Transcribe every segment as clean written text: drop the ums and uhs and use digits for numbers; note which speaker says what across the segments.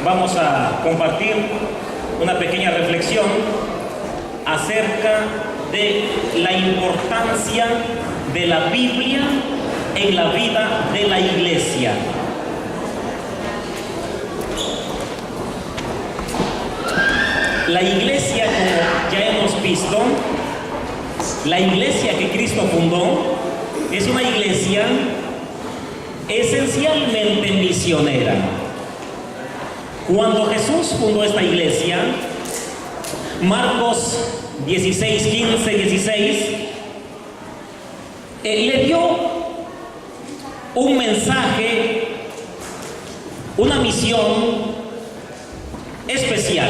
Speaker 1: vamos a compartir una pequeña reflexión acerca de la importancia de la Biblia en la vida de la iglesia. La iglesia, como ya hemos visto, la iglesia que Cristo fundó es una iglesia esencialmente misionera. Cuando Jesús fundó esta iglesia, Marcos 16, 15, 16, le dio un mensaje, una misión especial,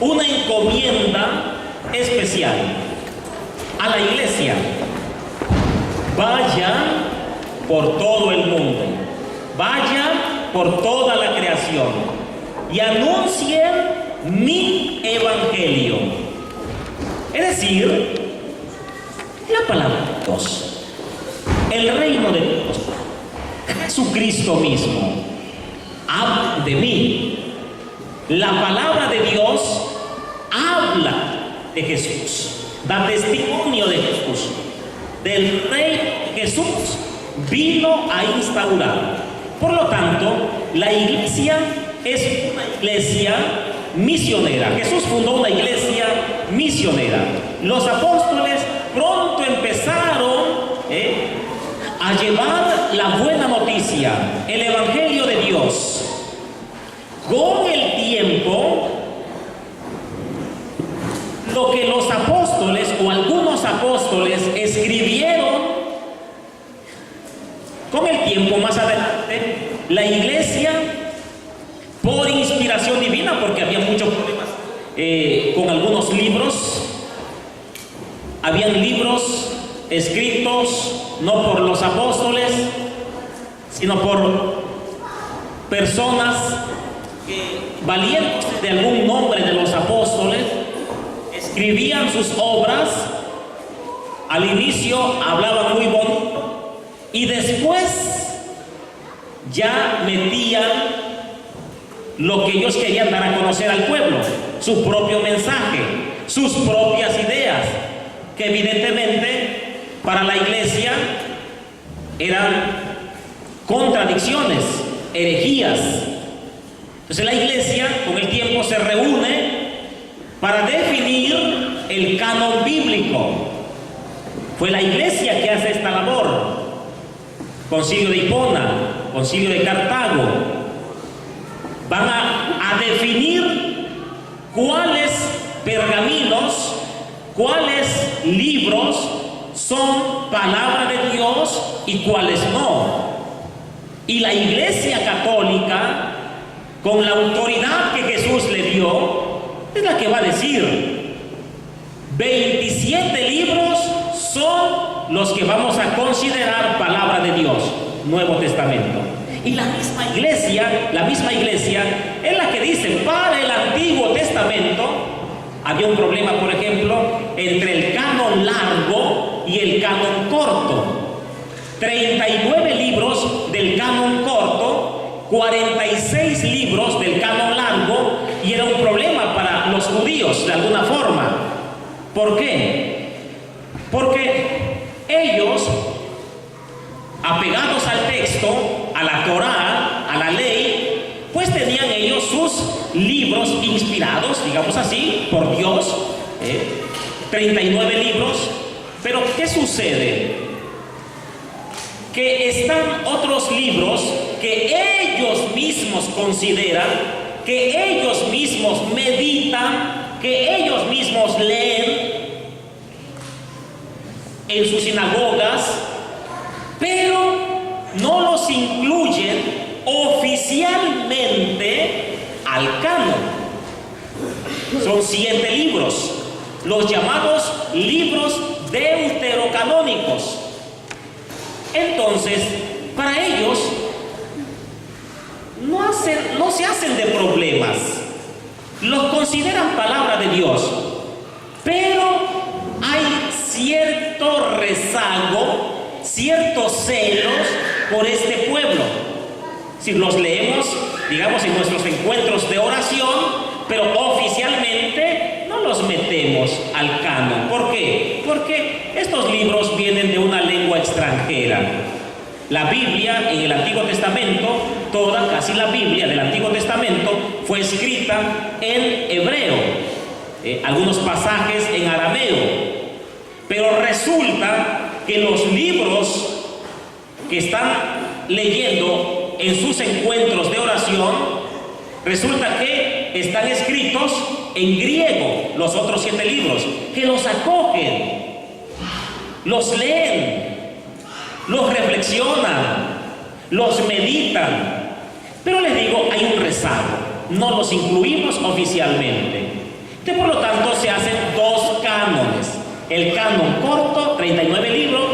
Speaker 1: una encomienda especial a la iglesia. Vaya por todo el mundo, vaya por toda la creación y anuncien mi evangelio. Es decir, la palabra de Dios, el reino de Dios, Jesucristo mismo, habla de mí. La palabra de Dios habla de Jesús, da testimonio de Jesús, del Rey Jesús vino a instaurar. Por lo tanto, la iglesia es una iglesia misionera. Jesús fundó una iglesia misionera. Los apóstoles pronto empezaron a llevar la buena noticia, el evangelio de Dios. Con el tiempo, lo que los apóstoles o algunos apóstoles escribieron, con el tiempo más adelante, la iglesia, por inspiración divina, porque había muchos problemas con algunos libros, habían libros escritos no por los apóstoles, sino por personas valientes de algún nombre de los apóstoles, escribían sus obras. Al inicio hablaban muy bonito y después ya metían lo que ellos querían dar a conocer al pueblo, su propio mensaje, sus propias ideas, que evidentemente para la iglesia eran contradicciones, herejías. Entonces la iglesia con el tiempo se reúne para definir el canon bíblico. Fue la iglesia que hace esta labor. Concilio de Hipona, Concilio de Cartago, van a definir cuáles pergaminos, cuáles libros son palabra de Dios y cuáles no. Y la iglesia católica, con la autoridad que Jesús le dio, es la que va a decir: 27 libros son los que vamos a considerar palabra de Dios, Nuevo Testamento. Y la misma iglesia es la que dice: para el Antiguo Testamento había un problema, por ejemplo, entre el canon largo y el canon corto. 39 libros del canon corto, 46 libros del canon largo, y era un problema para los judíos de alguna forma. ¿Por qué? Porque ellos, apegados al texto, a la Torá, a la ley, pues tenían ellos sus libros inspirados, digamos así, por Dios, 39 libros. Pero ¿qué sucede? Que están otros libros que ellos mismos consideran, que ellos mismos meditan, que ellos mismos leen en sus sinagogas, pero no los incluyen oficialmente al canon. Son 7 libros, los llamados libros deuterocanónicos. Entonces, para ellos no se hacen de problemas, los consideran palabra de Dios, pero hay cierto rezago, ciertos celos por este pueblo, Si los leemos, digamos, en nuestros encuentros de oración, pero oficialmente no los metemos al canon. ¿Por qué? Porque estos libros vienen de una lengua extranjera. La Biblia en el Antiguo Testamento, casi la Biblia del Antiguo Testamento fue escrita en hebreo, algunos pasajes en arameo, pero resulta que los libros que están leyendo en sus encuentros de oración, resulta que están escritos en griego, los otros 7 libros, que los acogen, los leen, los reflexionan, los meditan. Pero les digo, hay un rezago, no los incluimos oficialmente. Por lo tanto, se hacen 2 cánones: el canon corto, 39 libros,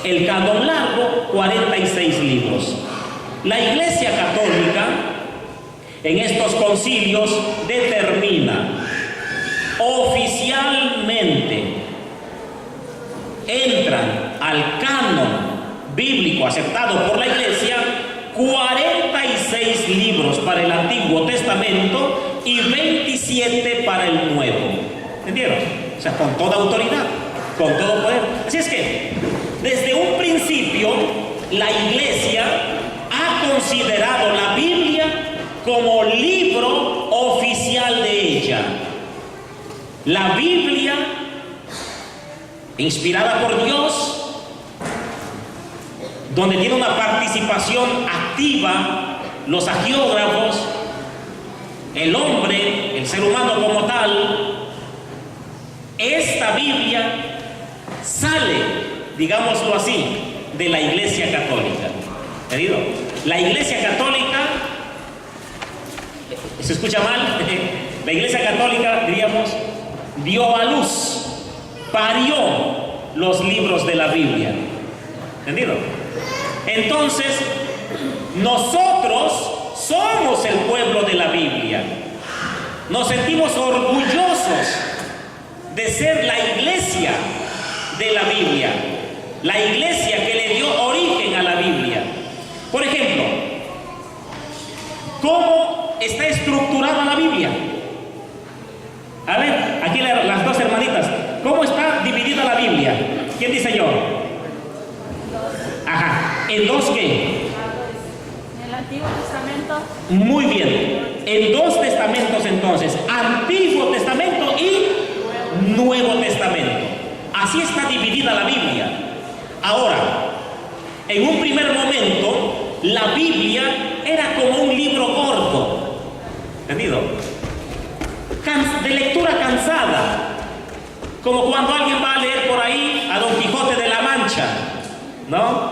Speaker 1: el canon largo, 46 libros. La Iglesia Católica en estos concilios determina oficialmente, entran al canon bíblico aceptado por la Iglesia 46 libros para el Antiguo Testamento y 27 para el Nuevo. ¿Entendieron? O sea, con toda autoridad, con todo poder. Así es que, desde un principio, la Iglesia ha considerado la Biblia como libro oficial de ella. La Biblia, inspirada por Dios, donde tiene una participación activa los agiógrafos, el hombre, el ser humano como tal, esta Biblia sale, digámoslo así, de la Iglesia Católica. ¿Entendido? La Iglesia Católica, ¿se escucha mal? La Iglesia Católica, diríamos, dio a luz, parió los libros de la Biblia. ¿Entendido? Entonces, nosotros somos el pueblo de la Biblia. Nos sentimos orgullosos de ser la iglesia de la Biblia, la iglesia que le dio origen a la Biblia. Por ejemplo, ¿cómo está estructurada la Biblia? A ver, aquí las 2 hermanitas, ¿cómo está dividida la Biblia? ¿Quién dice yo? Ajá, ¿en 2 qué?
Speaker 2: En el Antiguo Testamento.
Speaker 1: Muy bien, en 2 testamentos entonces, Antiguo Testamento y Nuevo Testamento. Así está dividida la Biblia. Ahora, en un primer momento, la Biblia era como un libro corto, ¿entendido? De lectura cansada, como cuando alguien va a leer por ahí a Don Quijote de la Mancha, ¿no?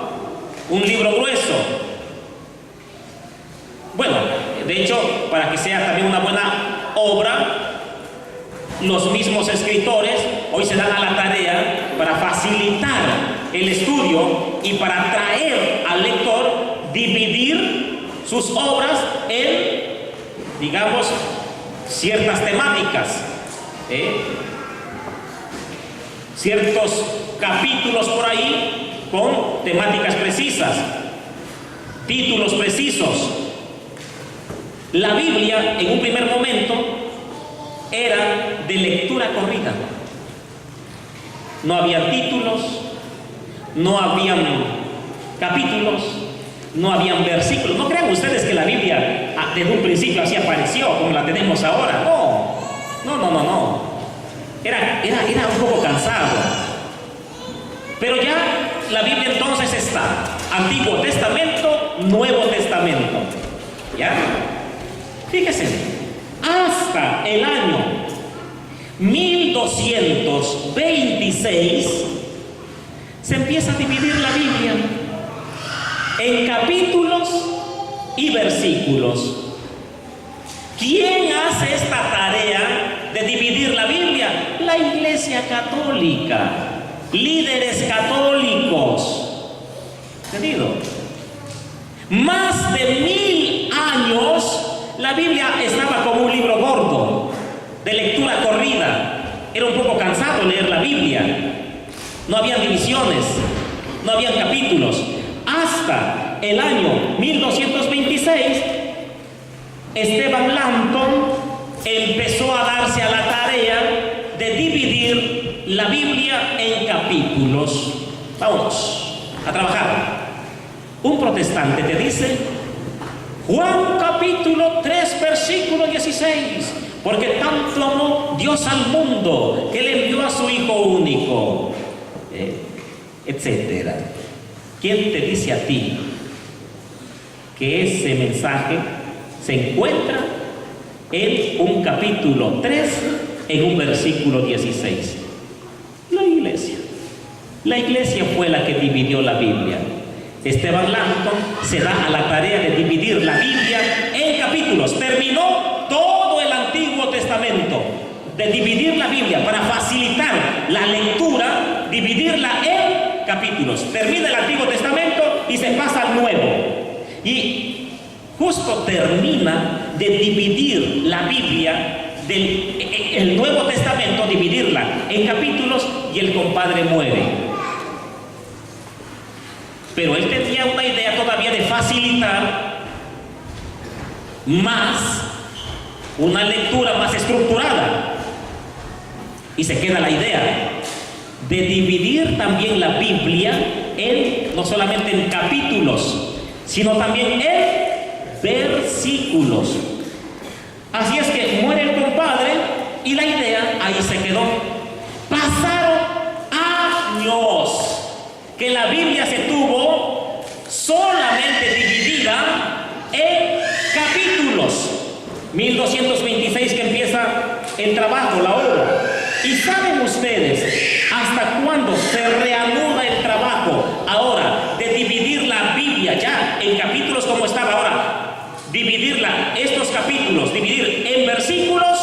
Speaker 1: Un libro grueso. Bueno, de hecho, para que sea también una buena obra, los mismos escritores hoy se dan a la tarea para facilitar el estudio y para atraer al lector, dividir sus obras en, digamos, ciertas temáticas, ciertos capítulos por ahí con temáticas precisas, títulos precisos. La Biblia en un primer momento era de lectura corrida. No había títulos, no habían capítulos, no habían versículos. No crean ustedes que la Biblia desde un principio así apareció como la tenemos ahora. No. Era un poco cansado. Pero ya la Biblia entonces está Antiguo Testamento, Nuevo Testamento. ¿Ya? Fíjese, hasta el año 1226 se empieza a dividir la Biblia en capítulos y versículos. ¿Quién hace esta tarea de dividir la Biblia? La Iglesia Católica, líderes católicos. ¿Entendido? Más de 1000 años la Biblia estaba como un libro gordo, de lectura corrida. Era un poco cansado leer la Biblia. No había divisiones, no había capítulos. Hasta el año 1226, Esteban Langton empezó a darse a la tarea de dividir la Biblia en capítulos. Vamos a trabajar. Un protestante te dice: Juan capítulo 3 versículo 16, porque tanto amó Dios al mundo que le envió a su Hijo único, etcétera. ¿Quién te dice a ti que ese mensaje se encuentra en un capítulo 3, en un versículo 16? La iglesia. La iglesia fue la que dividió la Biblia. Esteban Langton se da a la tarea de dividir la Biblia en capítulos. Terminó todo el Antiguo Testamento de dividir la Biblia para facilitar la lectura, dividirla en capítulos. Termina el Antiguo Testamento y se pasa al Nuevo. Y justo termina de dividir la Biblia del Nuevo Testamento, dividirla en capítulos, y el compadre muere. Pero él tenía una idea todavía de facilitar más, una lectura más estructurada. Y se queda la idea de dividir también la Biblia no solamente en capítulos, sino también en versículos. Así es que muere el compadre y la idea ahí se quedó. Pasaron años que la Biblia se tuvo solamente dividida en capítulos. 1226 que empieza el trabajo, la obra. ¿Y saben ustedes hasta cuándo se reanuda el trabajo ahora de dividir la Biblia ya en capítulos como estaba ahora? Dividirla, estos capítulos, dividir en versículos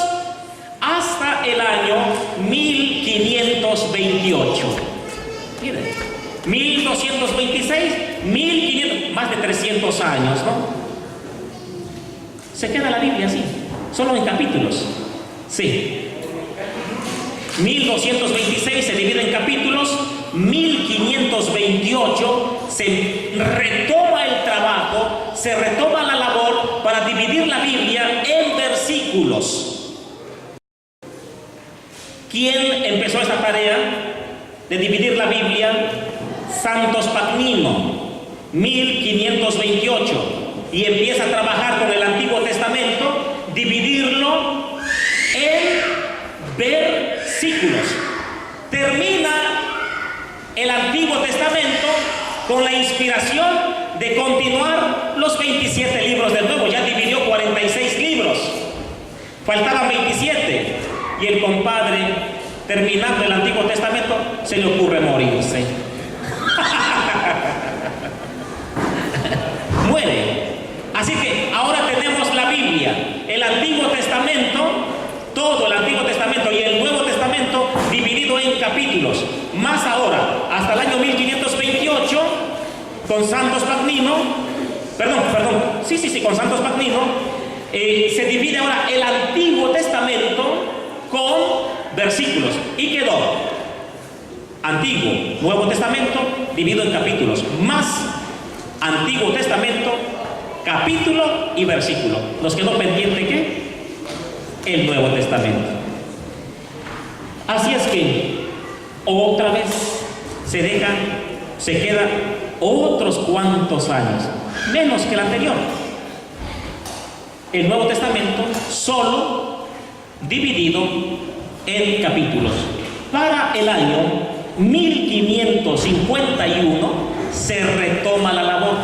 Speaker 1: hasta el año 1528. Miren. 1226, 1500, más de 300 años, ¿no? Se queda la Biblia así, solo en capítulos. Sí. 1226 se divide en capítulos, 1528 se retoma el trabajo, se retoma la labor para dividir la Biblia en versículos. ¿Quién empezó esta tarea de dividir la Biblia? Santos Pagnino, 1528, y empieza a trabajar con el Antiguo Testamento, dividirlo en versículos. Termina el Antiguo Testamento con la inspiración de continuar los 27 libros del Nuevo. Ya dividió 46 libros, faltaban 27, y el compadre, terminando el Antiguo Testamento, se le ocurre morirse. Muere. Así que ahora tenemos la Biblia, el Antiguo Testamento, todo el Antiguo Testamento y el Nuevo Testamento dividido en capítulos. Más ahora, hasta el año 1528, con Santos Pagnino, con Santos Pagnino, se divide ahora el Antiguo Testamento con versículos y quedó Antiguo, Nuevo Testamento dividido en capítulos, más Antiguo Testamento, capítulo y versículo. Nos quedó pendiente ¿qué? El Nuevo Testamento. Así es que otra vez se quedan otros cuantos años, menos que el anterior. El Nuevo Testamento solo dividido en capítulos. Para el año 1551 se retoma la labor.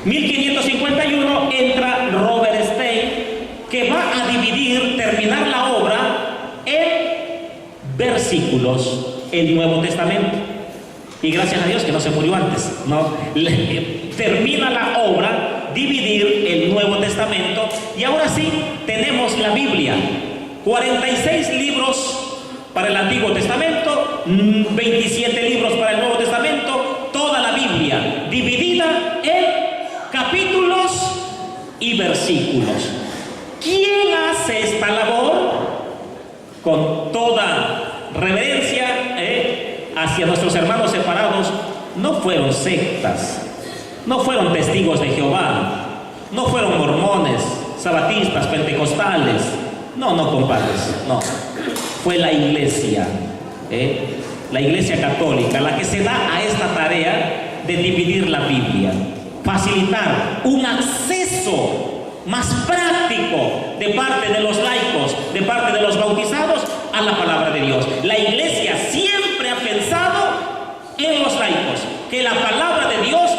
Speaker 1: 1551 entra Robert Stein, que va a terminar la obra en versículos, el Nuevo Testamento. Y gracias a Dios que no se murió antes, ¿no? Termina la obra, dividir el Nuevo Testamento, y ahora sí tenemos la Biblia. 46 libros para el Antiguo Testamento, 27 libros para el Nuevo Testamento, toda la Biblia dividida en capítulos y versículos. ¿Quién hace esta labor? Con toda reverencia hacia nuestros hermanos separados, no fueron sectas, No fueron testigos de Jehová, no fueron mormones, sabatistas, pentecostales. No, compadres, no. Fue la iglesia católica, la que se da a esta tarea de dividir la Biblia, facilitar un acceso más práctico de parte de los laicos, de parte de los bautizados, a la palabra de Dios. La iglesia siempre ha pensado en los laicos, que la palabra de Dios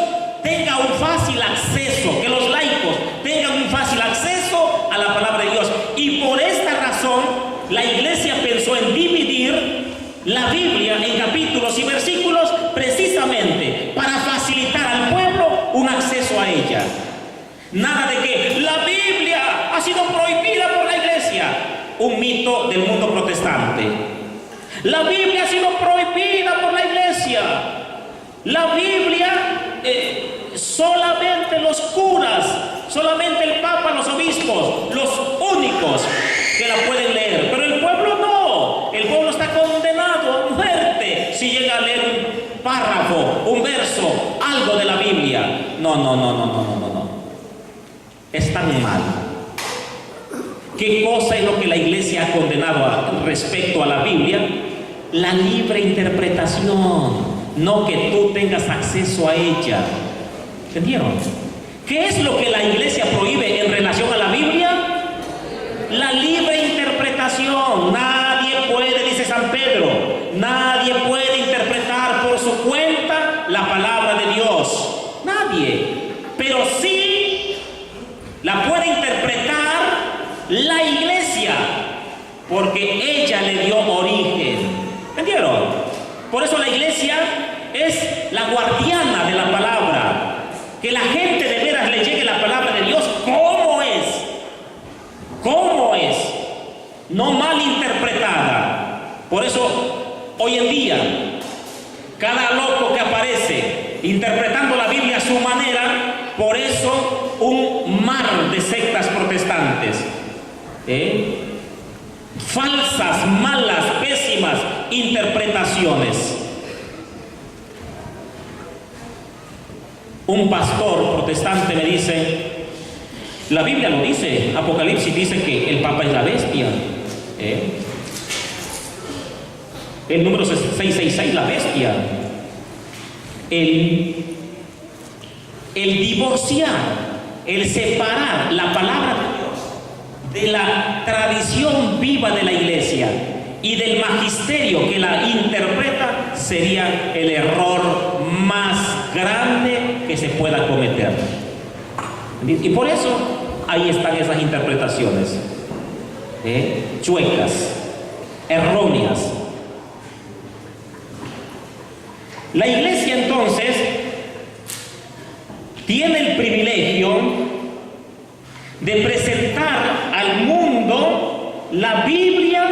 Speaker 1: tenga un fácil acceso, que los laicos tengan un fácil acceso a la palabra de Dios. Y por esta razón, la iglesia pensó en dividir la Biblia en capítulos y versículos precisamente para facilitar al pueblo un acceso a ella. Nada de que la Biblia ha sido prohibida por la iglesia. Un mito del mundo protestante. La Biblia ha sido prohibida por la iglesia. La Biblia, solamente los curas, solamente el Papa, los obispos, los únicos que la pueden leer. Pero el pueblo no. El pueblo está condenado a muerte si llega a leer un párrafo, un verso, algo de la Biblia. No. Es tan mal. ¿Qué cosa es lo que la iglesia ha condenado respecto a la Biblia? La libre interpretación, no que tú tengas acceso a ella. ¿Entendieron? ¿Qué es lo que la iglesia prohíbe en relación a la Biblia? La libre interpretación. Nadie puede, dice San Pedro, nadie puede interpretar por su cuenta la palabra de Dios. Nadie. Pero sí la puede interpretar la iglesia, porque ella le dio origen. ¿Entendieron? Por eso la iglesia es la guardiana de la palabra. Que la gente de veras le llegue la palabra de Dios como es. ¿Cómo es? No mal interpretada. Por eso, hoy en día, cada loco que aparece interpretando la Biblia a su manera, por eso un mar de sectas protestantes. Falsas, malas, pésimas interpretaciones. Un pastor protestante me dice, la Biblia lo dice, Apocalipsis dice que el Papa es la bestia. El número 666, la bestia. El divorciar, el separar la palabra de Dios de la tradición viva de la iglesia y del magisterio que la interpreta sería el error más grande que se pueda cometer. Y por eso ahí están esas interpretaciones chuecas, erróneas. La iglesia entonces tiene el privilegio de presentar al mundo la Biblia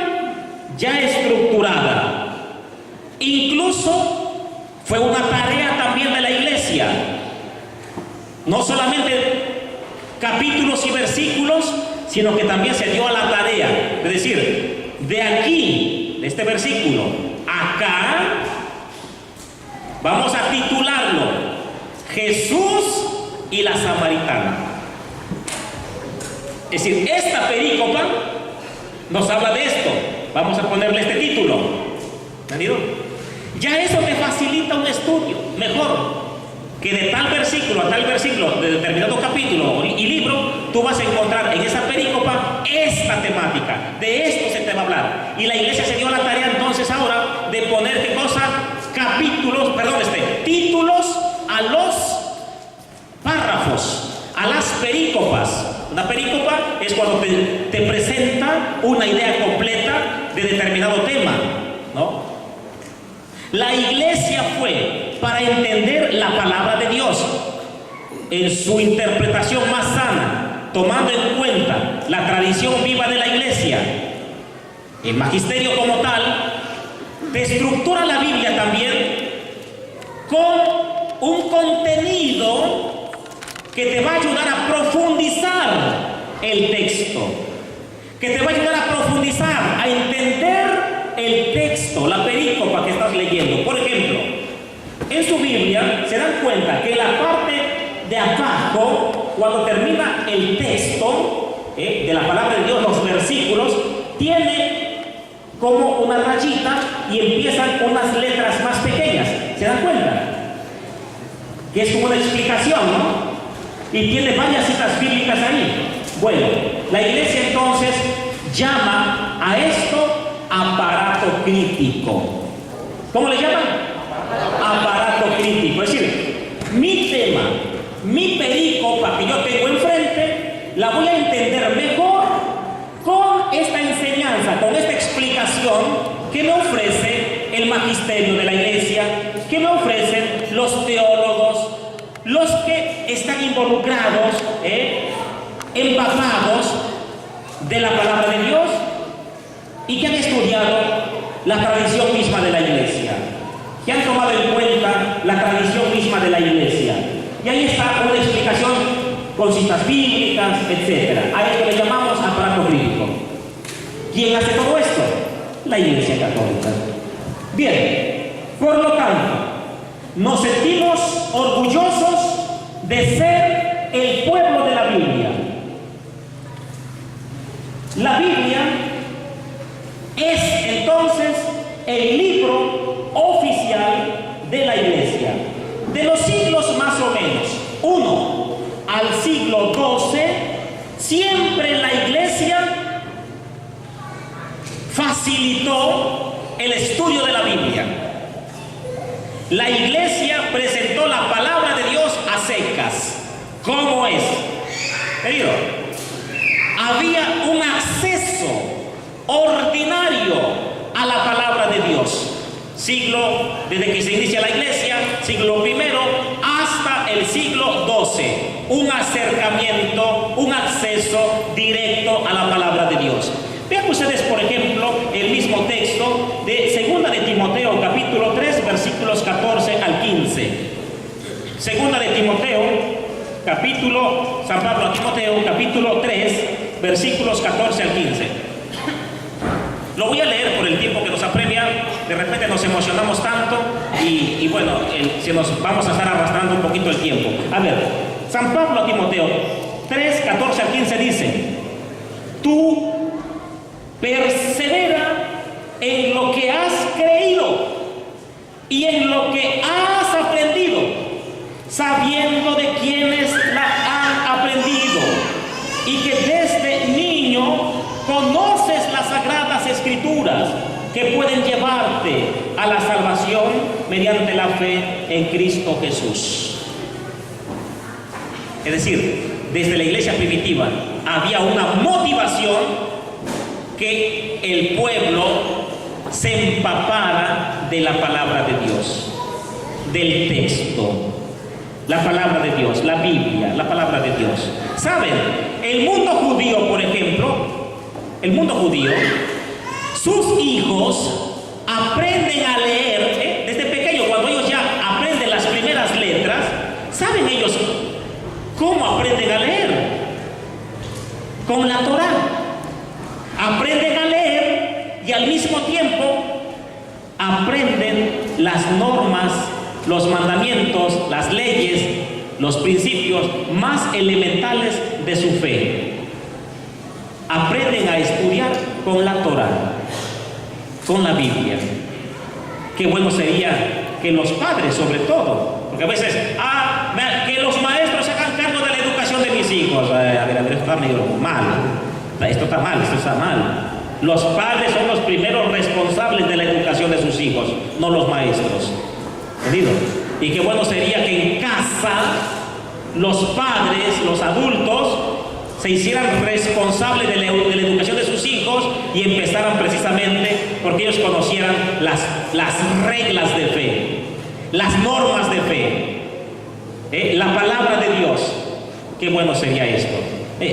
Speaker 1: ya estructurada. Incluso fue una tarea también de la iglesia. No solamente capítulos y versículos, sino que también se dio a la tarea de decir, de aquí, de este versículo, acá, vamos a titularlo Jesús y la Samaritana. Es decir, esta perícopa nos habla de esto. Vamos a ponerle este título. ¿Entendido? Ya eso te facilita un estudio mejor. Que de tal versículo a tal versículo, de determinado capítulo y libro, tú vas a encontrar en esa perícopa esta temática. De esto se te va a hablar. Y la iglesia se dio la tarea entonces ahora de poner ¿qué cosa? Títulos a los párrafos, a las perícopas. Una perícopa es cuando te presenta una idea completa de determinado tema, ¿no? La iglesia fue para entender la palabra de Dios en su interpretación más sana, tomando en cuenta la tradición viva de la iglesia. El magisterio como tal te estructura la Biblia también con un contenido que te va a ayudar a profundizar el texto, que te va a ayudar a profundizar, a entender el texto, la perícopa que estás leyendo. Por ejemplo, en su Biblia se dan cuenta que la parte de abajo, cuando termina el texto de la palabra de Dios, los versículos, tiene como una rayita y empiezan unas letras más pequeñas. ¿Se dan cuenta? Que es como una explicación, ¿no? Y tiene varias citas bíblicas ahí. Bueno, la iglesia entonces llama a esto aparato crítico. ¿Cómo le llaman? Aparato crítico. Es decir, mi tema, mi pericopa que yo tengo enfrente, la voy a entender mejor con esta enseñanza, con esta explicación que me ofrece el magisterio de la iglesia, que me ofrecen los teólogos, los que están involucrados, empapados de la palabra de Dios y que han estudiado la tradición misma de la iglesia, que han tomado en cuenta la tradición misma de la iglesia. Y ahí está una explicación con citas bíblicas, etc. A esto le llamamos aparato crítico. ¿Quién hace todo esto? La iglesia católica. Bien, por lo tanto, nos sentimos orgullosos de ser el pueblo de la Biblia. La Biblia es entonces el libro oficial de la iglesia, de los siglos más o menos 1 al siglo XII. Siempre la iglesia facilitó el estudio de la Biblia. La iglesia presentó la palabra de Dios a secas. ¿Cómo es? Querido, había un acceso ordinario a la palabra de Dios. Desde que se inicia la iglesia, siglo I hasta el siglo XII, un acercamiento, un acceso directo a la palabra de Dios. Vean ustedes, por ejemplo, el mismo texto de 2 de Timoteo, capítulo 3, versículos 14 al 15. 2 de Timoteo, San Pablo a Timoteo, capítulo 3, versículos 14 al 15. Lo voy a leer por el tiempo que nos apremia. De repente nos emocionamos tanto y bueno, vamos a estar arrastrando un poquito el tiempo. A ver, San Pablo a Timoteo 3, 14 al 15 dice: tú persevera en lo que has creído y en lo que has aprendido, sabiendo de quienes la han aprendido, y que desde niño conoces las sagradas escrituras que pueden llevarte a la salvación mediante la fe en Cristo Jesús. Es decir, desde la iglesia primitiva había una motivación que el pueblo se empapara de la palabra de Dios, del texto, la palabra de Dios, la Biblia, la palabra de Dios. ¿Saben? El mundo judío, por ejemplo, sus hijos aprenden a leer, desde pequeño, cuando ellos ya aprenden las primeras letras. ¿Saben ellos cómo aprenden a leer? Con la Torá. Aprenden a leer y al mismo tiempo aprenden las normas, los mandamientos, las leyes, los principios más elementales de su fe. Aprenden a estudiar con la Torá, con la Biblia. Qué bueno sería que los padres, sobre todo, porque a veces, que los maestros se hagan cargo de la educación de mis hijos. A ver, esto está medio mal. Esto está mal. Los padres son los primeros responsables de la educación de sus hijos, no los maestros. ¿Entendido? Y qué bueno sería que en casa los padres, los adultos, se hicieran responsables de la educación de sus hijos y empezaran precisamente porque ellos conocieran las reglas de fe, las normas de fe, la palabra de Dios. Qué bueno sería esto.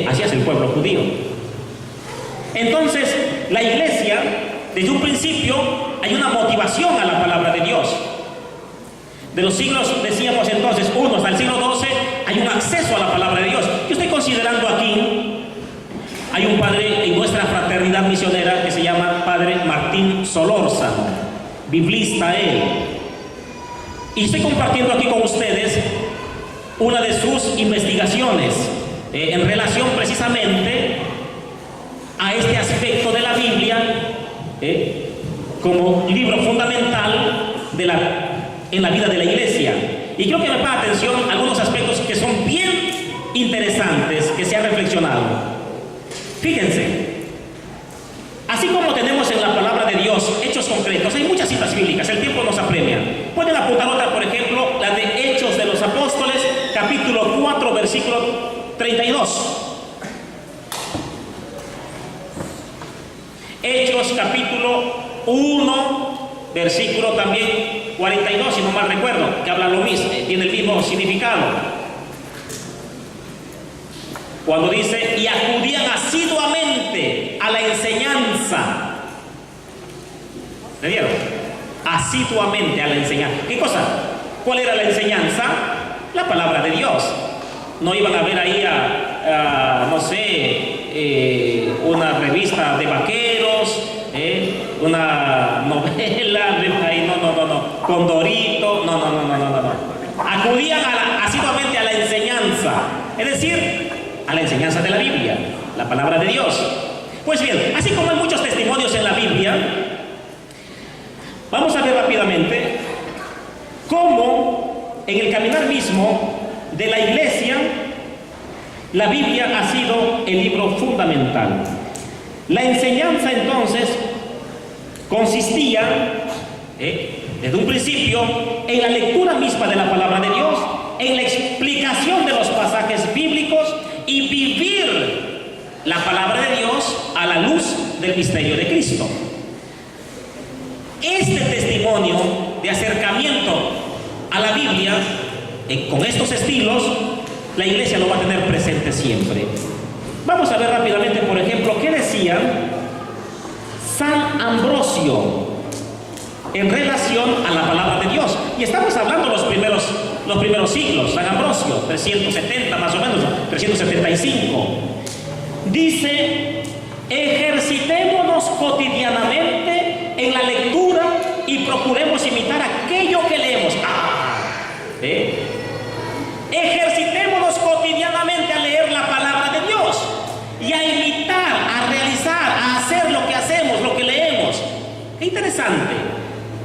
Speaker 1: Así es el pueblo judío. Entonces, la iglesia, desde un principio, hay una motivación a la palabra de Dios. De los siglos, decíamos entonces, 1 hasta el siglo XII, hay un acceso a la palabra de Dios. Yo estoy considerando aquí, hay un padre en nuestra fraternidad misionera que se llama Padre Martín Solórzano, biblista él. Y estoy compartiendo aquí con ustedes una de sus investigaciones en relación precisamente a este aspecto de la Biblia como libro fundamental en la vida de la iglesia. Y creo que me da atención algunos aspectos que son bien interesantes, que se han reflexionado. Fíjense, así como tenemos en la palabra de Dios hechos concretos, hay muchas citas bíblicas, el tiempo nos apremia. Pueden apuntar otra, por ejemplo, la de Hechos de los Apóstoles, capítulo 4, versículo 32. Hechos, capítulo 1, versículo también 42, si no mal recuerdo, que habla lo mismo, tiene el mismo significado. Cuando dice, y acudían asiduamente a la enseñanza. ¿Le vieron? Asiduamente a la enseñanza. ¿Qué cosa? ¿Cuál era la enseñanza? La palabra de Dios. No iban a ver ahí no sé, una revista de vaqueros, una novela, ahí, no, Condorito, no. Acudían asiduamente a la enseñanza, es decir, a la enseñanza de la Biblia, la palabra de Dios. Pues bien, así como hay muchos testimonios en la Biblia, vamos a ver rápidamente cómo en el caminar mismo de la iglesia, la Biblia ha sido el libro fundamental. La enseñanza entonces consistía, desde un principio, en la lectura misma de la palabra de Dios, en la explicación de los pasajes bíblicos y vivir la palabra de Dios a la luz del misterio de Cristo. Este testimonio de acercamiento a la Biblia, con estos estilos, la iglesia lo va a tener presente siempre. Vamos a ver rápidamente, por ejemplo, qué decía San Ambrosio en relación a la palabra de Dios. Y estamos hablando de los primeros siglos. San Ambrosio, 370 más o menos, 375. Dice, ejercitémonos cotidianamente en la lectura y procuremos imitar aquello que leemos. Ejercitémonos cotidianamente a leer la palabra de Dios y a imitar, a realizar, a hacer lo que hacemos, lo que leemos. Qué interesante.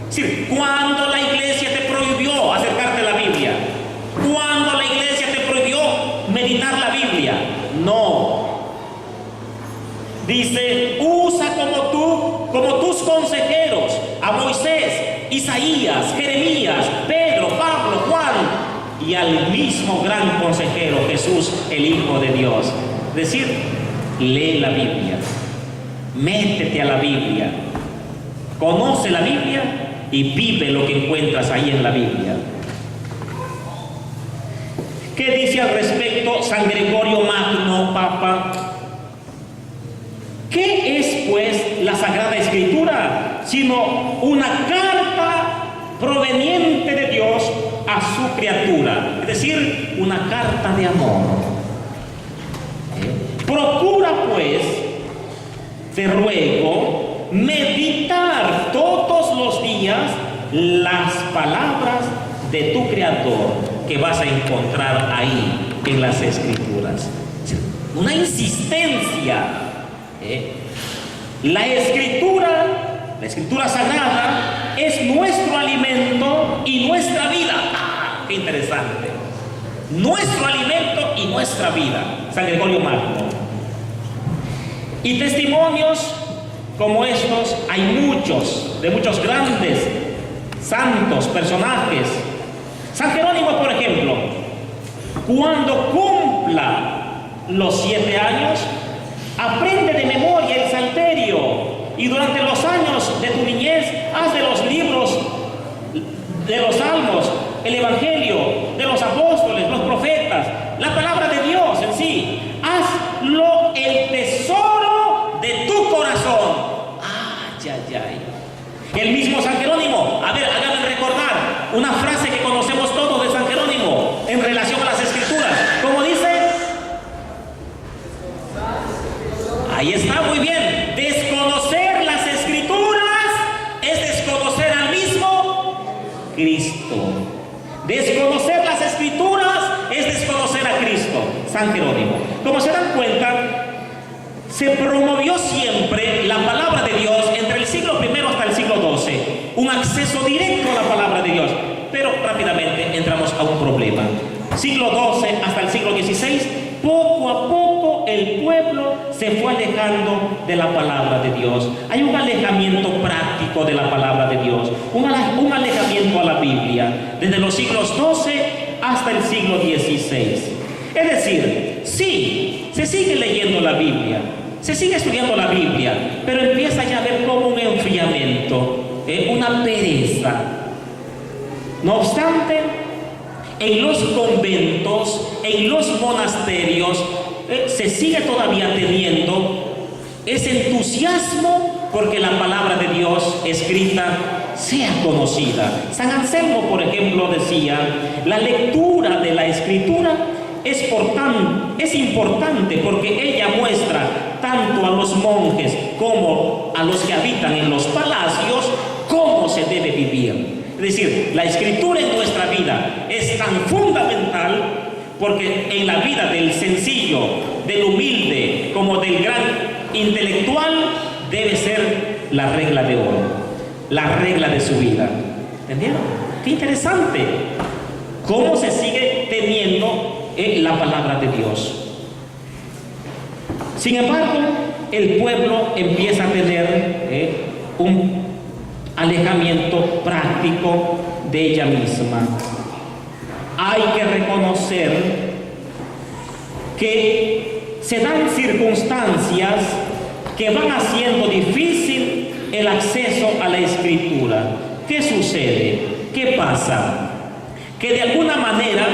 Speaker 1: Es decir, cuando la iglesia te prohibió acercarte a la Biblia, cuando la iglesia te prohibió meditar la Biblia, no. Dice, usa como tus consejeros a Moisés, Isaías, Jeremías, Pedro, Pablo, Juan y al mismo gran consejero Jesús, el Hijo de Dios. Es decir, lee la Biblia, métete a la Biblia, conoce la Biblia y vive lo que encuentras ahí en la Biblia. ¿Qué dice al respecto San Gregorio Magno, Papa? ¿Qué es pues la Sagrada Escritura? Sino una carta proveniente de Dios a su criatura, es decir, una carta de amor. Procura pues, te ruego, meditar todos los días las palabras de tu Creador que vas a encontrar ahí en las Escrituras. Una insistencia. La escritura sagrada es nuestro alimento y nuestra vida. Qué interesante. Nuestro alimento y nuestra vida. San Gregorio Magno. Y testimonios como estos hay muchos, de muchos grandes santos, personajes. San Jerónimo, por ejemplo, cuando cumpla los 7 años, aprende de memoria el Salterio y durante los años de tu niñez haz de los libros de los Salmos, el Evangelio, de los apóstoles, los profetas, la palabra de Dios en sí, hazlo el tesoro de tu corazón. El mismo San Jerónimo, a ver, háganme recordar una frase que conocemos todos de San Jerónimo en relación a las Escrituras. ¿Cómo dice? Ahí está, muy bien. Desconocer las Escrituras es desconocer al mismo Cristo. Desconocer las Escrituras es San Jerónimo. Como se dan cuenta, se promovió siempre la palabra de Dios entre el siglo I hasta el siglo XII, un acceso directo a la palabra de Dios. Pero rápidamente entramos a un problema. Siglo XII hasta el siglo XVI, poco a poco el pueblo se fue alejando de la palabra de Dios. Hay un alejamiento práctico de la palabra de Dios, un alejamiento a la Biblia, desde los siglos XII hasta el siglo XVI. Es decir, sí, se sigue leyendo la Biblia, se sigue estudiando la Biblia, pero empieza ya a haber como un enfriamiento, una pereza. No obstante, en los conventos, en los monasterios, se sigue todavía teniendo ese entusiasmo porque la palabra de Dios escrita sea conocida. San Anselmo, por ejemplo, decía: la lectura de la Escritura es importante porque ella muestra tanto a los monjes como a los que habitan en los palacios cómo se debe vivir. Es decir, la Escritura en nuestra vida es tan fundamental porque en la vida del sencillo, del humilde, como del gran intelectual, debe ser la regla de oro, la regla de su vida. ¿Entendieron? Qué interesante cómo se sigue teniendo la palabra de Dios. Sin embargo, el pueblo empieza a tener un alejamiento práctico de ella misma. Hay que reconocer que se dan circunstancias que van haciendo difícil el acceso a la Escritura. ¿Qué sucede? ¿Qué pasa? Que de alguna manera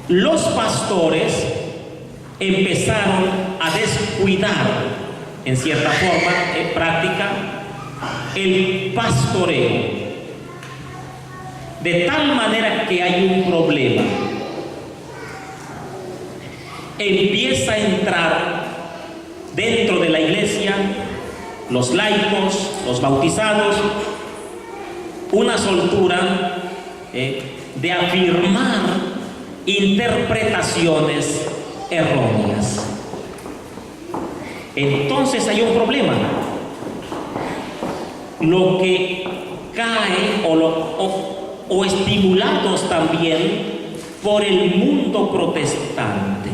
Speaker 1: los pastores empezaron a descuidar en cierta forma, en práctica, el pastoreo, de tal manera que hay un problema. Empieza a entrar dentro de la iglesia los laicos, los bautizados, una soltura de afirmar interpretaciones erróneas. Entonces hay un problema. Lo que cae o estimulados también por el mundo protestante,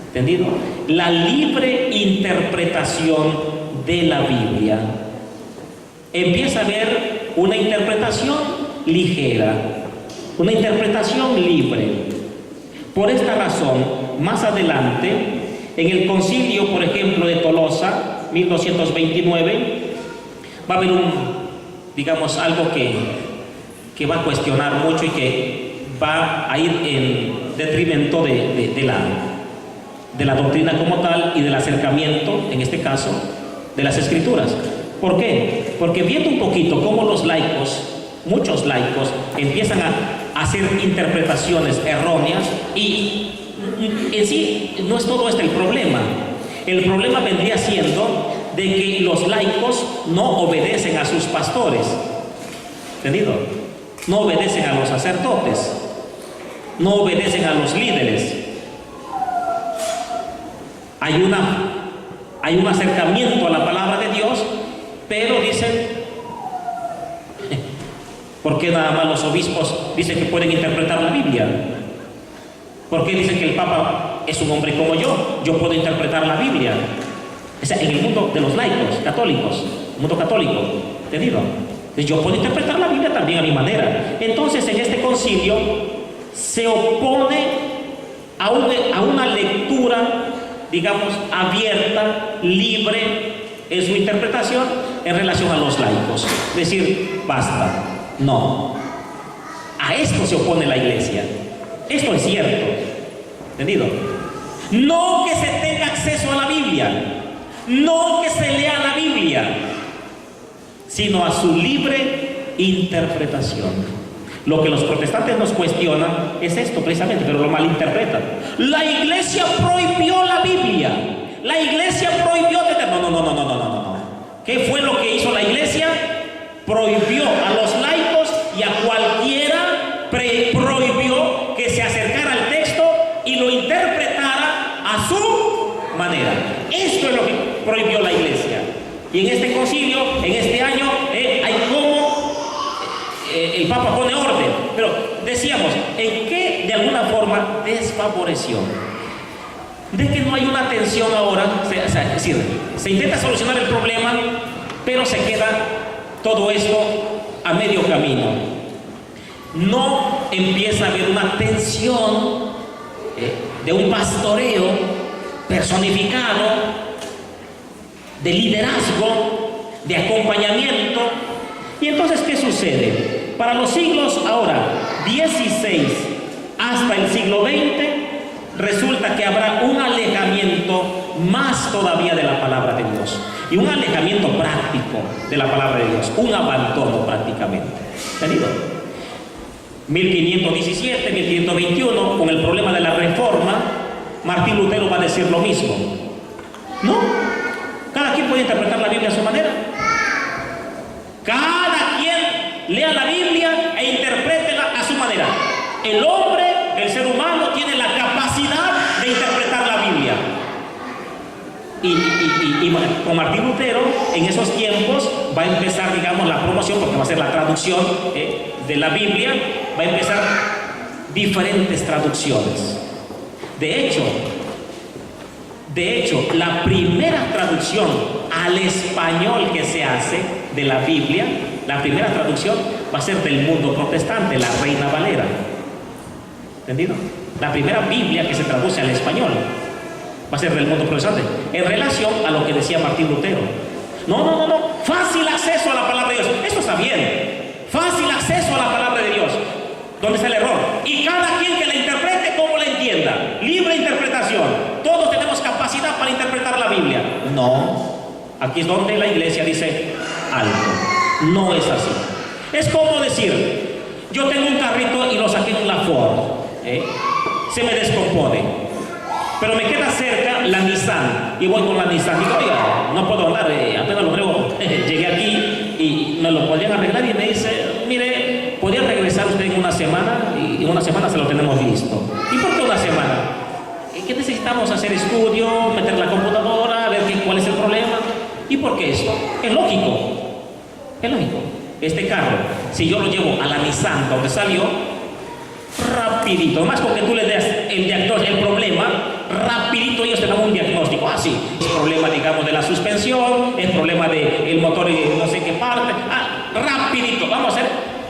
Speaker 1: ¿entendido? La libre interpretación de la Biblia. Empieza a haber una interpretación ligera, una interpretación libre. Por esta razón, más adelante, en el concilio, por ejemplo, de Tolosa, 1229, va a haber algo que va a cuestionar mucho y que va a ir en detrimento de la doctrina como tal y del acercamiento, en este caso, de las Escrituras. ¿Por qué? Porque viendo un poquito cómo los laicos, muchos laicos, empiezan a hacer interpretaciones erróneas y en sí no es todo este el problema. El problema vendría siendo de que los laicos no obedecen a sus pastores, ¿entendido? No obedecen a los sacerdotes, no obedecen a los líderes. Hay un acercamiento a la palabra de Dios, pero dicen, ¿por qué nada más los obispos dicen que pueden interpretar la Biblia? ¿Por qué dicen que el Papa es un hombre como yo puedo interpretar la Biblia? O sea, en el mundo de los laicos, católicos, el mundo católico, ¿entendido? Entonces yo puedo interpretar la Biblia también a mi manera. Entonces en este concilio se opone a una lectura, digamos, abierta, libre en su interpretación en relación a los laicos. Es decir, basta, no. A esto se opone la iglesia. Esto es cierto, ¿entendido? No que se tenga acceso a la Biblia, no que se lea la Biblia, sino a su libre interpretación. Lo que los protestantes nos cuestionan es esto precisamente, pero lo malinterpretan. La iglesia prohibió la Biblia. La iglesia prohibió... No. ¿Qué fue lo que hizo la iglesia? Prohibió a los laicos y a cualquiera prohibió que se acercara al texto Y en este concilio, en este año, hay como el Papa pone orden. Pero decíamos, ¿en qué de alguna forma desfavoreció? De que no hay una atención ahora, es decir, se intenta solucionar el problema, pero se queda todo esto a medio camino. No empieza a haber una atención de un pastoreo personificado, de liderazgo, de acompañamiento. Y entonces, ¿qué sucede? Para los siglos ahora 16 hasta el siglo XX, resulta que habrá un alejamiento más todavía de la palabra de Dios, y un alejamiento práctico de la palabra de Dios, un abandono prácticamente. ¿Entendido? 1517, 1521, con el problema de la reforma, Martín Lutero va a decir lo mismo. ¿No? Cada quien puede interpretar la Biblia a su manera. Cada quien lea la Biblia e interprétela a su manera. El hombre, el ser humano, tiene la capacidad de interpretar la Biblia. Y con Martín Lutero, en esos tiempos, va a empezar, digamos, la promoción, porque va a ser la traducción de la Biblia, va a empezar diferentes traducciones. De hecho, la primera traducción al español que se hace de la Biblia, la primera traducción va a ser del mundo protestante, la Reina Valera. ¿Entendido? La primera Biblia que se traduce al español va a ser del mundo protestante, en relación a lo que decía Martín Lutero. No, fácil acceso a la palabra de Dios. Eso está bien. Fácil acceso a la palabra de Dios. ¿Dónde está el error? Y cada quien que la interprete como la entienda. Libre interpretación. Todos tenemos capacidad para interpretar la Biblia. No. Aquí es donde la iglesia dice alto. No es así. Es como decir, yo tengo un carrito y lo saqué en la Ford. Se me descompone. Pero me queda cerca la Nissan. Y voy con la Nissan. Digo, oiga, no puedo andar. Apenas lo pruebo. Llegué aquí y me lo podían arreglar. Y me dice, mire, ¿podría regresar usted en una semana? Y en una semana se lo tenemos listo. ¿Y por qué una semana? ¿Qué necesitamos hacer? Estudio, meter la computadora, ver cuál es el problema. ¿Y por qué esto? Es lógico. Es lógico. Este carro, si yo lo llevo a la Nissan donde salió, rapidito, más con que tú le des el problema, rapidito ellos te dan un diagnóstico. Sí, es problema, digamos, de la suspensión, es problema del motor y no sé qué parte. Rapidito, vamos a hacer,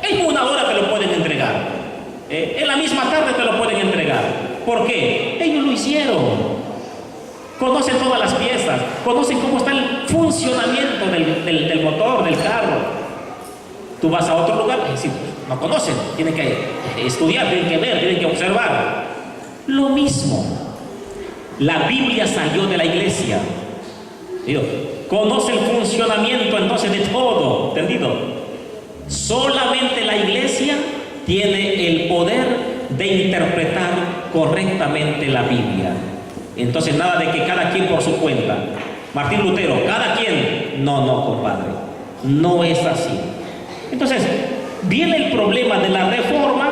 Speaker 1: en una hora te lo pueden entregar. En la misma tarde te lo pueden entregar. ¿Por qué? Ellos lo hicieron. Conocen todas las piezas, conocen cómo está el funcionamiento del motor, del carro. Tú vas a otro lugar, es decir, no conocen, tienen que estudiar, tienen que ver, tienen que observar. Lo mismo, la Biblia salió de la iglesia. ¿Entendido? Conoce el funcionamiento entonces de todo, ¿entendido? Solamente la iglesia tiene el poder de interpretar correctamente la Biblia. Entonces nada de que cada quien por su cuenta. Martín Lutero, cada quien. No, compadre, no es así. Entonces, viene el problema de la reforma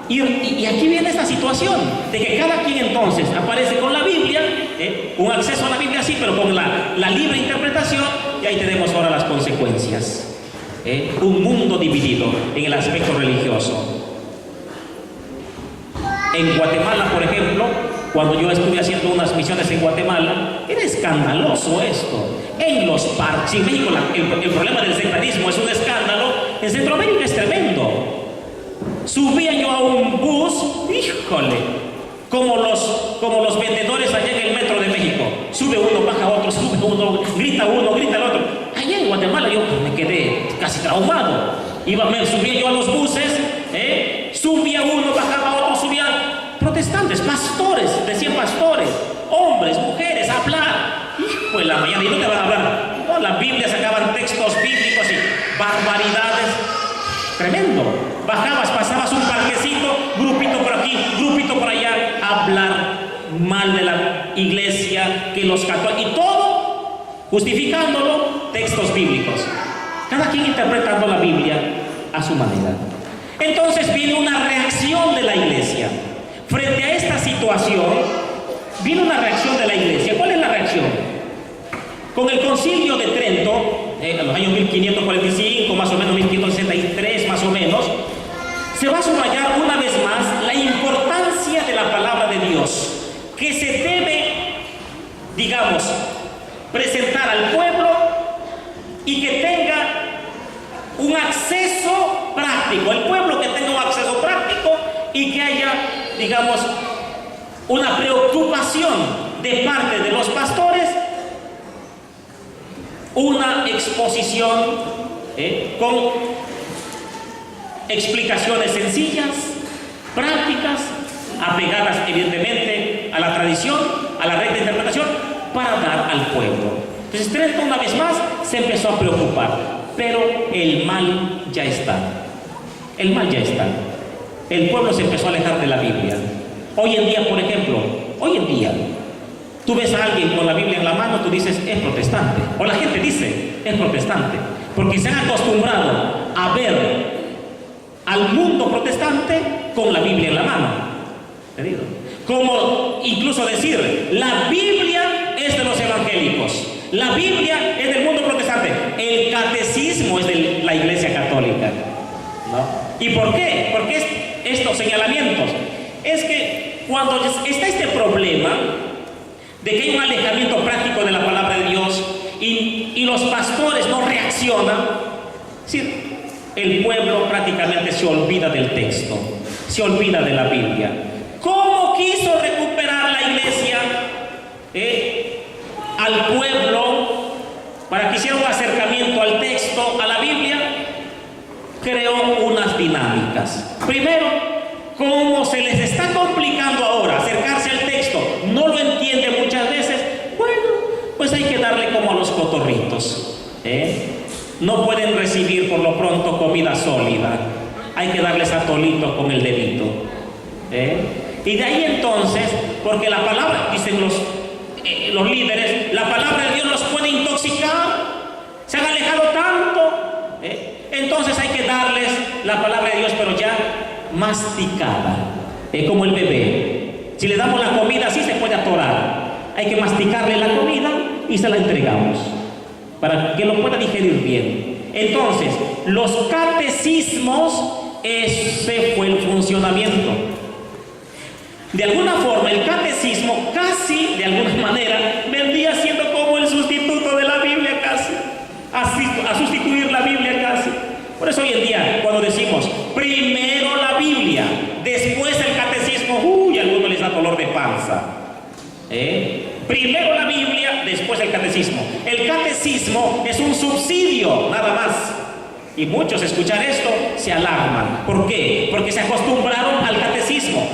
Speaker 1: y aquí viene esta situación de que cada quien entonces aparece con la Biblia, un acceso a la Biblia sí, pero con la libre interpretación, y ahí tenemos ahora las consecuencias. Un mundo dividido en el aspecto religioso. En Guatemala, por ejemplo, cuando yo estuve haciendo unas misiones en Guatemala, era escandaloso esto. En los parques, en México el problema del sectarismo es un escándalo, en Centroamérica es tremendo. Subía yo a un bus, híjole, como los vendedores allá en el metro de México. Sube uno, baja otro, sube uno, grita el otro. Allá en Guatemala yo me quedé casi traumado. Me subía yo a los buses, subía uno, bajaba otro, subía protestantes, pastores, decían pastores, hombres, mujeres, a hablar. Hijo de la mañana, y no te van a hablar. No, la Biblia sacaban textos bíblicos y barbaridades. Tremendo. Bajabas, pasabas un parquecito, grupito por aquí, grupito por allá, hablar mal de la iglesia, que los católicos, y todo justificándolo, textos bíblicos. Cada quien interpretando la Biblia a su manera. Entonces viene una reacción de la iglesia. Frente a esta situación, viene una reacción de la iglesia. ¿Cuál es la reacción? Con el Concilio de Trento, en los años 1545, más o menos 1563, más o menos, se va a subrayar una vez más la importancia de la palabra de Dios, que se debe, digamos, presentar al pueblo y que tenga un acceso práctico, el pueblo que tenga un acceso práctico y que haya, digamos, una preocupación de parte de los pastores, una exposición con explicaciones sencillas, prácticas, apegadas evidentemente a la tradición, a la recta interpretación, para dar al pueblo. Entonces Trento una vez más se empezó a preocupar, pero el mal ya está. El mal ya está. El pueblo se empezó a alejar de la Biblia. Hoy en día, por ejemplo, tú ves a alguien con la Biblia en la mano, tú dices, es protestante. O la gente dice, es protestante. Porque se han acostumbrado a ver al mundo protestante con la Biblia en la mano. ¿Entendido? Como incluso decir, la Biblia es de los evangélicos, la Biblia es del mundo protestante, el catecismo es de la Iglesia Católica, ¿no? ¿Y por qué? Porque estos señalamientos, es que cuando está este problema de que hay un alejamiento práctico de la palabra de Dios y los pastores no reaccionan, ¿sí? El pueblo prácticamente se olvida del texto, se olvida de la Biblia. ¿Cómo quiso recuperar la iglesia al pueblo para que hiciera un acercamiento al texto, a la Biblia? Creó unas dinámicas. Primero, como se les está complicando ahora acercarse al texto, no lo entiende muchas veces, bueno, pues hay que darle como a los cotorritos, No pueden recibir por lo pronto comida sólida, hay que darles atolito con el dedito, Y de ahí entonces, porque la palabra, dicen los líderes, la palabra de Dios los puede intoxicar, se han alejado tanto, entonces hay que darles la palabra de Dios, pero ya masticada, como el bebé. Si le damos la comida así se puede atorar, hay que masticarle la comida y se la entregamos para que lo pueda digerir bien. Entonces, los catecismos, ese fue el funcionamiento. De alguna forma, el catecismo casi, de alguna manera, vendría siendo como el sustituto de la Biblia casi, a sustituir la Biblia casi. Por eso hoy en día, cuando decimos primero la Biblia, después el catecismo, a algunos les da dolor de panza. Primero la Biblia, después el catecismo. El catecismo es un subsidio, nada más. Y muchos escuchar esto se alarman. ¿Por qué? Porque se acostumbraron al catecismo.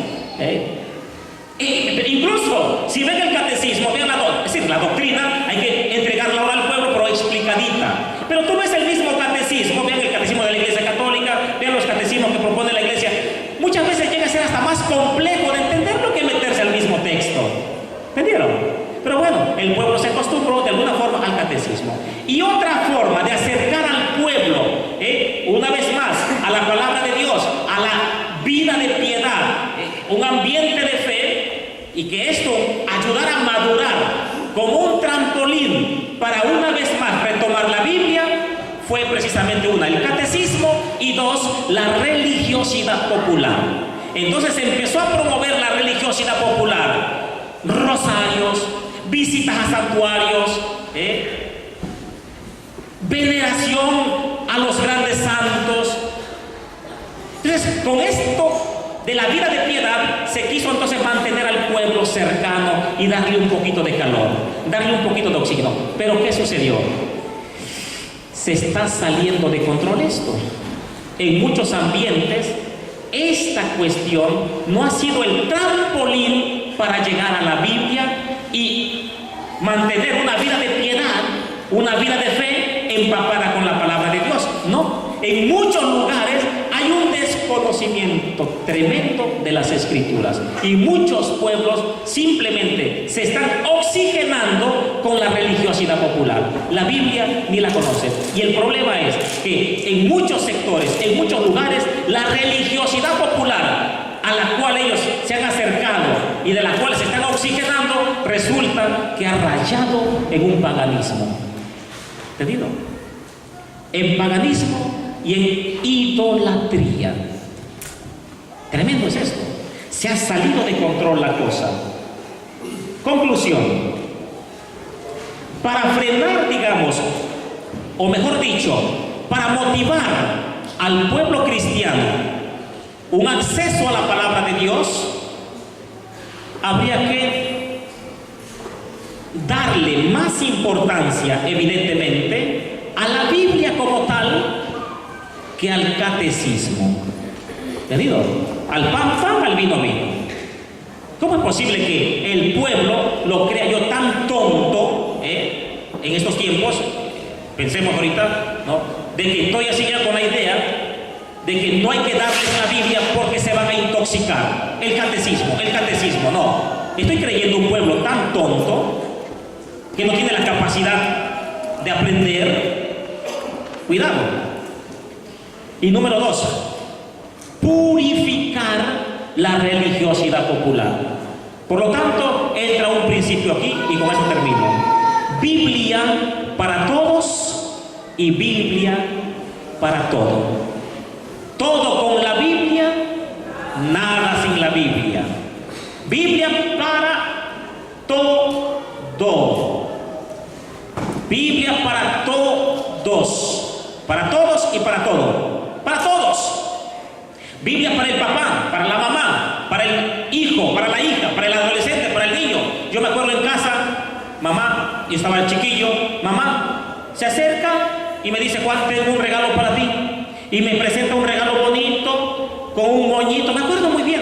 Speaker 1: Incluso, si ven el catecismo, vean es decir, la doctrina, hay que entregarla ahora al pueblo, pero explicadita. Pero tú ves el mismo catecismo, vean el catecismo de la Iglesia Católica, vean los catecismos que propone la Iglesia. Muchas veces llega a ser hasta más complejo de entenderlo que meterse al mismo texto. ¿Entendieron? Pero bueno, el pueblo se acostumbró de alguna forma al catecismo. Y otra forma de acercar al pueblo, una vez más, a la palabra de Dios, a la vida de piedad, un ambiente de fe, y que esto ayudara a madurar como un trampolín para una vez más retomar la Biblia, fue precisamente el catecismo, y dos, la religiosidad popular. Entonces empezó a promover la religiosidad popular, rosarios, visitas a santuarios, veneración a los grandes santos. Entonces, con esto de la vida de piedad, se quiso entonces mantener al pueblo cercano y darle un poquito de calor, darle un poquito de oxígeno. Pero ¿qué sucedió? Se está saliendo de control esto. En muchos ambientes, esta cuestión no ha sido el trampolín para llegar a la Biblia y mantener una vida de piedad, una vida de fe empapada con la palabra de Dios. No, en muchos lugares hay un desconocimiento tremendo de las Escrituras, y muchos pueblos simplemente se están oxigenando con la religiosidad popular. La Biblia ni la conocen, y el problema es que en muchos sectores, en muchos lugares, la religiosidad popular a la cual ellos se han acercado y de la cual se están oxigenando, resulta que ha rayado en un paganismo. ¿Entendido? En paganismo y en idolatría. Tremendo es esto. Se ha salido de control la cosa. Conclusión. Para frenar, digamos, o mejor dicho, para motivar al pueblo cristiano un acceso a la palabra de Dios, habría que darle más importancia, evidentemente, a la Biblia como tal que al catecismo. ¿Entendido? Al pan, pan, al vino, vino. ¿Cómo es posible que el pueblo lo crea yo tan tonto en estos tiempos? Pensemos ahorita, ¿no?, de que estoy así ya con la idea de que no hay que darles la Biblia porque se van a intoxicar. El catecismo, no. Estoy creyendo un pueblo tan tonto que no tiene la capacidad de aprender. Cuidado. Y número 2, purificar la religiosidad popular. Por lo tanto, entra un principio aquí y con eso termino. Biblia para todos y Biblia para todo. Todo con la Biblia, nada sin la Biblia. Biblia para todo. Biblia para todos. Para todos y para todo. Para todos. Biblia para el papá, para la mamá, para el hijo, para la hija, para el adolescente, para el niño. Yo me acuerdo en casa, mamá, y estaba el chiquillo, mamá se acerca y me dice: Juan, tengo un regalo para ti. Y me presenta un regalo bonito, con un moñito, me acuerdo muy bien.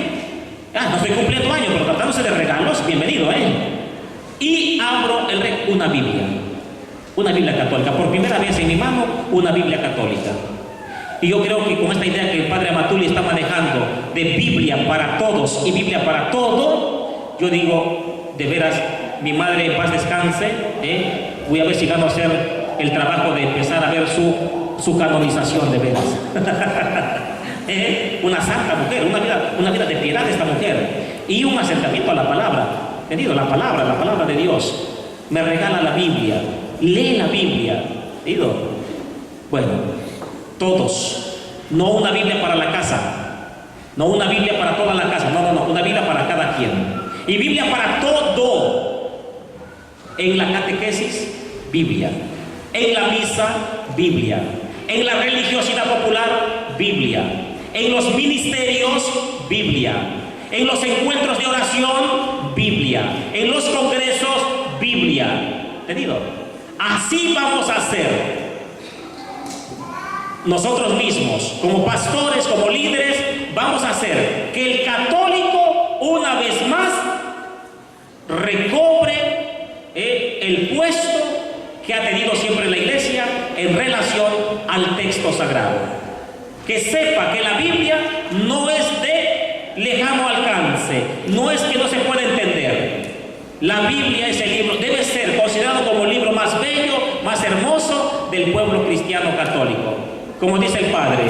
Speaker 1: No estoy cumpliendo años, pero tratándose de regalos, bienvenido, Y abro una Biblia católica. Por primera vez en mi mano, una Biblia católica. Y yo creo que con esta idea que el padre Amatuli está manejando de Biblia para todos y Biblia para todo, yo digo, de veras, mi madre en paz descanse, voy a ver si gano a hacer el trabajo de empezar a ver su canonización de veras. Una santa mujer, una vida de piedad de esta mujer y un acercamiento a la palabra. ¿Entendido? La palabra de Dios. Me regala la Biblia, lee la Biblia. ¿Entendido? Bueno, todos, no una Biblia para la casa, no una Biblia para toda la casa, no, una Biblia para cada quien. Y Biblia para todo. En la catequesis, Biblia. En la misa, Biblia. En la religiosidad popular, Biblia. En los ministerios, Biblia. En los encuentros de oración, Biblia. En los congresos, Biblia. ¿Entendido? Así vamos a hacer. Nosotros mismos, como pastores, como líderes, vamos a hacer que el católico, una vez más, recobre el puesto que ha tenido siempre la Iglesia en relación al texto sagrado. Que sepa que la Biblia no es de lejano alcance, no es que no se pueda entender. La Biblia es el libro, debe ser considerado como el libro más bello, más hermoso del pueblo cristiano católico. Como dice el Padre,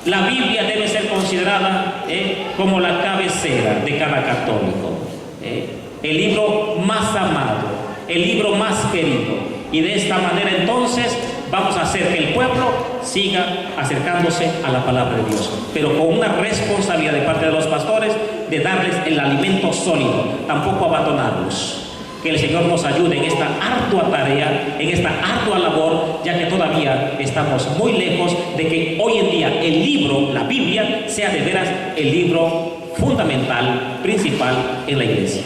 Speaker 1: la Biblia debe ser considerada como la cabecera de cada católico. El libro más amado, el libro más querido. Y de esta manera entonces vamos a hacer que el pueblo siga acercándose a la palabra de Dios, pero con una responsabilidad de parte de los pastores de darles el alimento sólido, tampoco abandonarlos. Que el Señor nos ayude en esta ardua tarea, en esta ardua labor, ya que todavía estamos muy lejos de que hoy en día el libro, la Biblia, sea de veras el libro fundamental, principal en la Iglesia.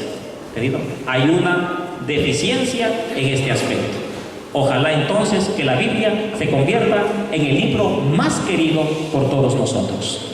Speaker 1: ¿Entendido? Hay una deficiencia en este aspecto. Ojalá entonces que la Biblia se convierta en el libro más querido por todos nosotros.